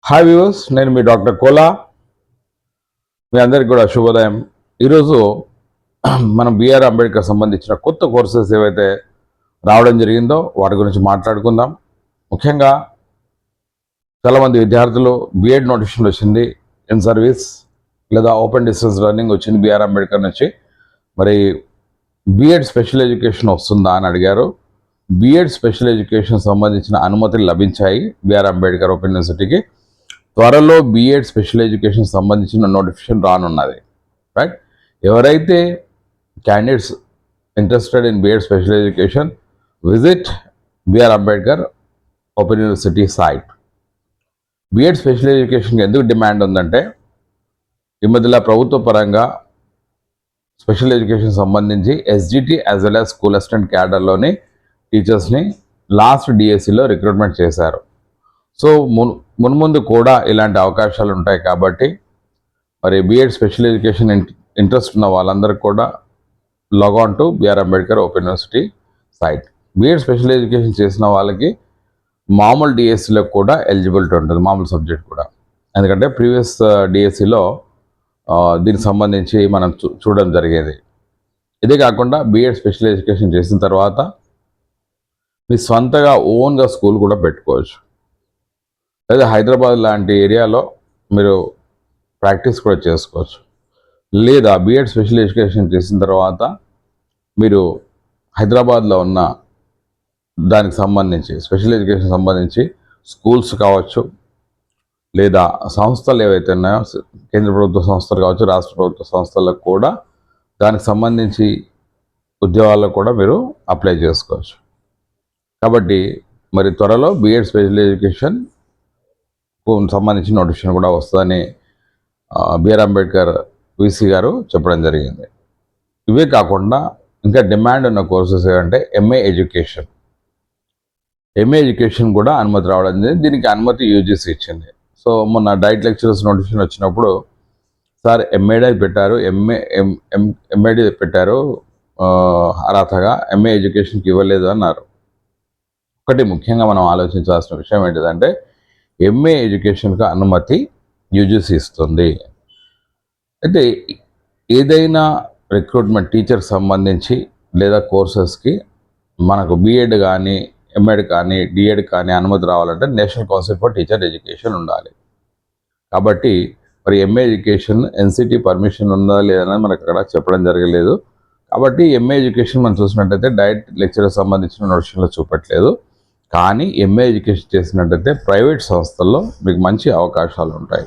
Hi viewers, నేను మీ doctor Kola. మీ అందరికి కూడా శుభోదయం. ఈరోజు మనం బిఆర్ అంబేద్కర్ సంబంధించిన కొత్త కోర్సెస్ ఏవైతే రావడం జరిగిందో వాటి గురించి మాట్లాడుకుందాం. ముఖ్యంగా చాలామంది విద్యార్థులు బిఎడ్ నోటిఫికేషన్ వచ్చింది, ఇన్ సర్వీస్ లేదా ఓపెన్ డిస్టెన్స్ లెర్నింగ్ వచ్చింది బిఆర్ అంబేద్కర్ నుంచి. మరి బిఎడ్ స్పెషల్ ఎడ్యుకేషన్ వస్తుందా అని అడిగారు. బిఎడ్ స్పెషల్ ఎడ్యుకేషన్ సంబంధించిన అనుమతులు లభించాయి బిఆర్ అంబేద్కర్ ఓపెన్ యూనివర్సిటీకి. త్వరలో బిఎడ్ స్పెషల్ ఎడ్యుకేషన్ సంబంధించిన నోటిఫికేషన్ రానున్నది. రైట్, ఎవరైతే candidates interested in BEd special education visit BR Ambedkar open university site. BEd special ఎడ్యుకేషన్కి ఎందుకు డిమాండ్ ఉందంటే, ఈ మధ్యలో ప్రభుత్వ పరంగా స్పెషల్ ఎడ్యుకేషన్ సంబంధించి SGT as well as school assistant క్యాడర్లోని టీచర్స్ని లాస్ట్ డిఎస్సిలో రిక్రూట్మెంట్ చేశారు. సో మున్ముందు కూడా ఇలాంటి అవకాశాలు ఉంటాయి కాబట్టి మరి బిఎడ్ స్పెషల్ ఎడ్యుకేషన్ ఇంట్రెస్ట్ ఉన్న వాళ్ళందరికీ కూడా logon to BR Ambedkar open university site. BEd special education చేసిన వాళ్ళకి మామూలు డిఎస్సిలో కూడా ఎలిజిబిలిటీ ఉంటుంది, మామూలు సబ్జెక్ట్ కూడా. ఎందుకంటే ప్రీవియస్ డిఎస్సిలో దీనికి సంబంధించి మనం చూడడం జరిగేది. ఇదే కాకుండా బిఎడ్ స్పెషల్ ఎడ్యుకేషన్ చేసిన తర్వాత మీ స్వంతగా ఓన్గా స్కూల్ కూడా పెట్టుకోవచ్చు. లేదా హైదరాబాద్ లాంటి ఏరియాలో మీరు ప్రాక్టీస్ కూడా చేసుకోవచ్చు. లేదా బిఎడ్ స్పెషల్ ఎడ్యుకేషన్ చేసిన తర్వాత మీరు హైదరాబాద్లో ఉన్న దానికి సంబంధించి స్పెషల్ ఎడ్యుకేషన్ సంబంధించి స్కూల్స్ కావచ్చు, లేదా సంస్థలు ఏవైతే ఉన్నాయో కేంద్ర ప్రభుత్వ సంస్థలు కావచ్చు, రాష్ట్ర ప్రభుత్వ సంస్థలకు కూడా దానికి సంబంధించి ఉద్యోగాల్లో కూడా మీరు అప్లై చేసుకోవచ్చు. కాబట్టి మరి త్వరలో బిఎడ్ స్పెషల్ ఎడ్యుకేషన్ సంబంధించిన నోటిఫికేషన్ కూడా వస్తుందని బిఆర్ అంబేద్కర్ విసి గారు చెప్పడం జరిగింది. ఇవే కాకుండా ఇంకా డిమాండ్ ఉన్న కోర్సెస్ ఏమంటే ఎంఏ ఎడ్యుకేషన్. ఎంఏ ఎడ్యుకేషన్ కూడా అనుమతి రావడం జరిగింది. దీనికి అనుమతి యూజీసీ ఇచ్చింది. సో మొన్న డైట్ లెక్చరర్స్ నోటిఫికేషన్ వచ్చినప్పుడు సార్ ఎంఏడి పెట్టారు, ఎంఏడి పెట్టారు అర్హతగా, ఎంఏ ఎడ్యుకేషన్కి ఇవ్వలేదు అన్నారు. ఒకటి ముఖ్యంగా మనం ఆలోచించాల్సిన విషయం ఏంటిదంటే, ఎంఏ ఎడ్యుకేషన్కి అనుమతి యూజీసీ ఇస్తుంది. అయితే ఏదైనా రిక్రూట్మెంట్ టీచర్కి సంబంధించి లేదా కోర్సెస్కి మనకు బిఎడ్ కానీ ఎంఎడ్ కానీ డిఎడ్ కానీ అనుమతి రావాలంటే national council for teacher education ఉండాలి. కాబట్టి మరి ఎంఏ ఎడ్యుకేషన్ ఎన్సిటి పర్మిషన్ ఉందా లేదని మనకు అక్కడ చెప్పడం జరగలేదు. కాబట్టి ఎంఏ ఎడ్యుకేషన్ మనం చూసినట్టయితే డైట్ లెక్చర్ సంబంధించిన నోటిఫికేషన్లో చూపట్లేదు. కానీ ఎంఏ ఎడ్యుకేషన్ చేసినట్టయితే ప్రైవేట్ సంస్థల్లో మీకు మంచి అవకాశాలు ఉంటాయి.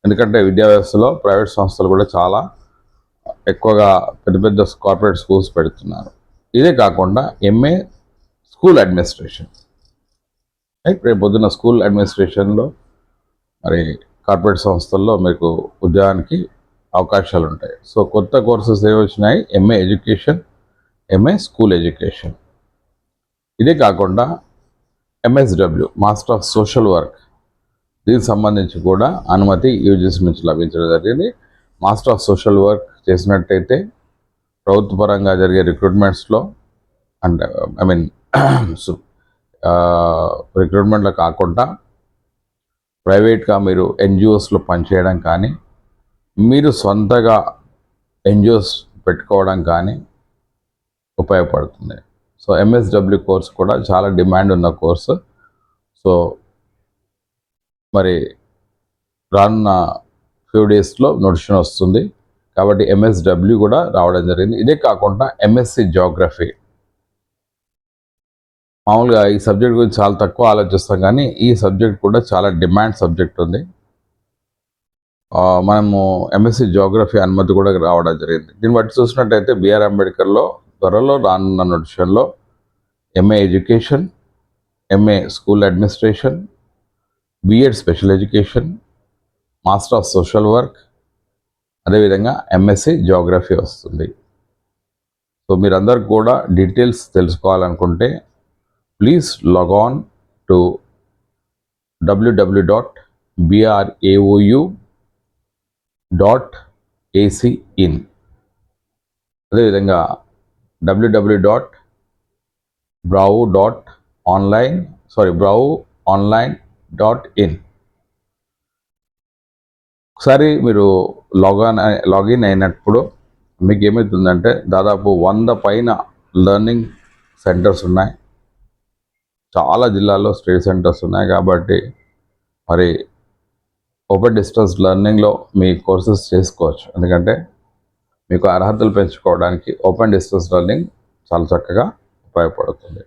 ఎందుకంటే విద్యా వ్యవస్థలో ప్రైవేట్ సంస్థలు కూడా చాలా ఎక్కువగా పెద్ద పెద్ద కార్పొరేట్ స్కూల్స్ పెడుతున్నారు. ఇదే కాకుండా ఎంఏ స్కూల్ అడ్మినిస్ట్రేషన్, రేపు పొద్దున్న స్కూల్ అడ్మినిస్ట్రేషన్లో మరి కార్పొరేట్ సంస్థల్లో మీకు ఉద్యోగానికి అవకాశాలు ఉంటాయి. సో కొత్త కోర్సెస్ ఏవి వచ్చినాయి? MA education, MA school education. ఇదే కాకుండా MSW master of social work, దీనికి సంబంధించి కూడా అనుమతి యూజీసీ నుంచి లభించడం జరిగింది. మాస్టర్ ఆఫ్ సోషల్ వర్క్ చేసినట్టయితే ప్రభుత్వ పరంగా జరిగే రిక్రూట్మెంట్స్లో అంటే రిక్రూట్మెంట్లో కాకుండా ప్రైవేట్గా మీరు ఎన్జిఓస్లో పనిచేయడం కానీ, మీరు సొంతగా ఎన్జిఓస్ పెట్టుకోవడం కానీ ఉపయోగపడుతుంది. సో ఎంఎస్డబ్ల్యూ కోర్స్ కూడా చాలా డిమాండ్ ఉన్న కోర్సు. సో మరి రానున్న ఫ్యూ డేస్లో నోటిఫికేషన్ వస్తుంది. కాబట్టి ఎంఎస్డబ్ల్యూ కూడా రావడం జరిగింది. ఇదే కాకుండా ఎంఎస్సి జియోగ్రఫీ, మామూలుగా ఈ సబ్జెక్ట్ గురించి చాలా తక్కువ ఆలోచిస్తాం, కానీ ఈ సబ్జెక్ట్ కూడా చాలా డిమాండ్ సబ్జెక్ట్ ఉంది. మనము ఎంఎస్సి జియోగ్రఫీ అనుమతి కూడా రావడం జరిగింది. దీన్ని బట్టి చూసినట్టయితే బిఆర్ అంబేద్కర్లో త్వరలో రానున్న నోటిఫికేషన్లో MA education, MA school administration, B Ed special education, master of social work, అదేవిధంగా ఎంఎస్సి జియోగ్రఫీ వస్తుంది. సో మీరందరూ కూడా డీటెయిల్స్ తెలుసుకోవాలనుకుంటే please log on to www.braou.ac.in, అదేవిధంగా www.brau.online.in. ఒకసారి మీరు లాగిన్ అయినప్పుడు మీకు ఏమవుతుందంటే దాదాపు 100 పైన లెర్నింగ్ సెంటర్స్ ఉన్నాయి. చాలా జిల్లాల్లో స్టడీ సెంటర్స్ ఉన్నాయి. కాబట్టి మరి ఓపెన్ డిస్టెన్స్ లెర్నింగ్లో మీ కోర్సెస్ చేసుకోవచ్చు. ఎందుకంటే మీకు అర్హతలు పెంచుకోవడానికి ఓపెన్ డిస్టెన్స్ లెర్నింగ్ చాలా చక్కగా ఉపయోగపడుతుంది.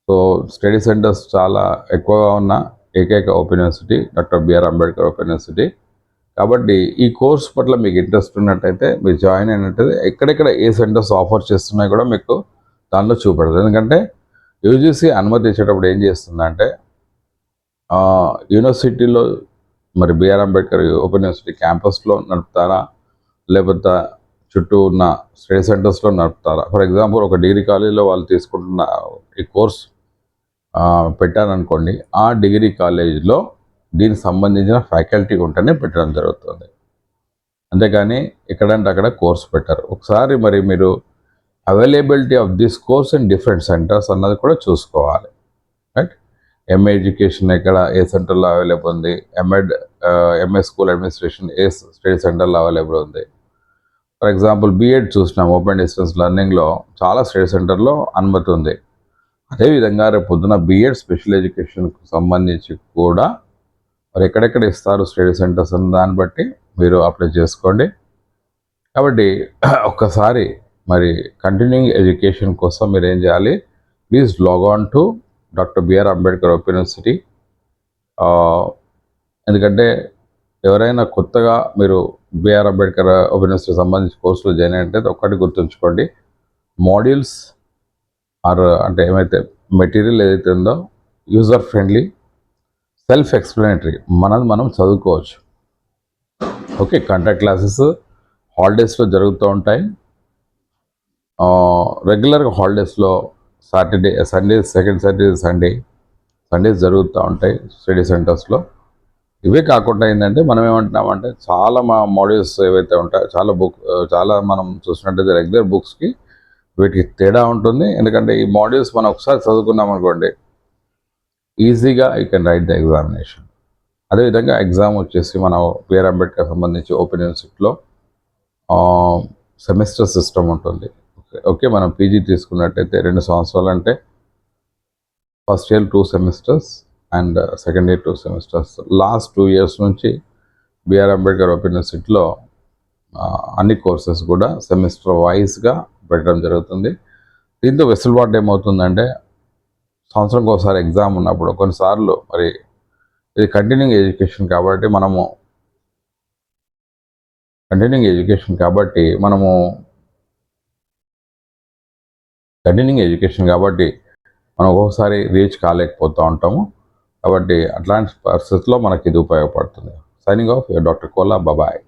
సో స్టడీ సెంటర్స్ చాలా ఎక్కువగా ఉన్న ఏకైక open university doctor BR Ambedkar open university. కాబట్టి ఈ కోర్స్ పట్ల మీకు ఇంట్రెస్ట్ ఉన్నట్టయితే మీరు జాయిన్ అయినట్టయితే ఎక్కడెక్కడ ఏ సెంటర్స్ ఆఫర్ చేస్తున్నాయో కూడా మీకు దానిలో చూపెడతారు. ఎందుకంటే యూజీసీ అనుమతి ఇచ్చేటప్పుడు ఏం చేస్తుందంటే యూనివర్సిటీలో మరి బిఆర్ అంబేద్కర్ ఓపెన్ యూనివర్సిటీ క్యాంపస్లో నడుపుతారా, లేకపోతే చుట్టూ ఉన్న స్టడీ సెంటర్స్లో నడుపుతారా. ఫర్ ఎగ్జాంపుల్ ఒక డిగ్రీ కాలేజీలో వాళ్ళు తీసుకుంటున్న ఈ కోర్స్ పెట్టారనుకోండి, ఆ డిగ్రీ కాలేజీలో దీనికి సంబంధించిన ఫ్యాకల్టీ ఉంటేనే పెట్టడం జరుగుతుంది. అంతేకాని ఎక్కడంటే అక్కడ కోర్స్ పెట్టారు. ఒకసారి మరి మీరు availability of this course in different centres అన్నది కూడా చూసుకోవాలి. రైట్, ఎంఏ ఎడ్యుకేషన్ ఎక్కడ ఏ సెంటర్లో అవైలబుల్ ఉంది, ఎంఏ స్కూల్ అడ్మినిస్ట్రేషన్ ఏ స్టడీ సెంటర్లో అవైలబుల్ ఉంది. ఫర్ ఎగ్జాంపుల్ బీఎడ్ చూసినాం, ఓపెన్ డిస్టెన్స్ లెర్నింగ్లో చాలా స్టడీ సెంటర్లో అనుమతి ఉంది. అదేవిధంగా రేపు పొద్దున బీఎడ్ స్పెషల్ ఎడ్యుకేషన్కు సంబంధించి కూడా మరి ఎక్కడెక్కడ ఇస్తారు స్టడీ సెంటర్స్ అన్న దాన్ని బట్టి మీరు అప్లై చేసుకోండి. కాబట్టి ఒక్కసారి మరి కంటిన్యూయింగ్ ఎడ్యుకేషన్ కోసం మీరు ఏం చేయాలి, please log on to doctor BR Ambedkar open university. ఎందుకంటే ఎవరైనా కొత్తగా మీరు బిఆర్ అంబేద్కర్ ఓపెన్ యూనివర్సిటీకి సంబంధించి కోర్సులో జాయిన్ అయితే ఒక్కటి గుర్తుంచుకోండి, మాడ్యూల్స్ అంటే ఏమైతే మెటీరియల్ ఏదైతే ఉందో యూజర్ ఫ్రెండ్లీ, సెల్ఫ్ ఎక్స్ప్లెనేటరీ, మనం చదువుకోవచ్చు. ఓకే, కాంటాక్ట్ క్లాసెస్ హాలిడేస్లో జరుగుతూ ఉంటాయి. రెగ్యులర్గా హాలిడేస్లో సెకండ్ సాటర్డే సండేస్ జరుగుతూ ఉంటాయి స్టడీ సెంటర్స్లో. ఇవే కాకుండా ఏంటంటే మనం ఏమంటున్నామంటే చాలా మాడ్యూల్స్ ఏవైతే ఉంటాయో చాలా మనం చూసినట్టయితే రెగ్యులర్ బుక్స్కి వీటికి తేడా ఉంటుంది. ఎందుకంటే ఈ మాడ్యూల్స్ మనం ఒకసారి చదువుకున్నాం అనుకోండి, ఈజీగా you can write the examination. అదేవిధంగా ఎగ్జామ్ వచ్చేసి మనం బిఆర్ అంబేద్కర్ సంబంధించి ఓపెన్ యూనివర్సిటీలో సెమిస్టర్ సిస్టమ్ ఉంటుంది. ఓకే, మనం పీజీ తీసుకున్నట్టయితే 2 సంవత్సరాలు అంటే first year 2 semesters and second year 2 semesters. Last 2 years నుంచి బిఆర్ అంబేద్కర్ ఓపెన్ యూనివర్సిటీలో అన్ని కోర్సెస్ కూడా సెమిస్టర్ వైజ్గా పెట్టడం జరుగుతుంది. దీంతో వెసులుబాటు ఏమవుతుందంటే సంవత్సరంకి ఒకసారి ఎగ్జామ్ ఉన్నప్పుడు కొన్నిసార్లు మరి ఇది కంటిన్యూయింగ్ ఎడ్యుకేషన్ కాబట్టి మనం ఒక్కొక్కసారి రీచ్ కాలేకపోతూ ఉంటాము. కాబట్టి అట్లాంటి పరిస్థితుల్లో మనకి ఇది ఉపయోగపడుతుంది. Signing off your doctor Kola. Bye.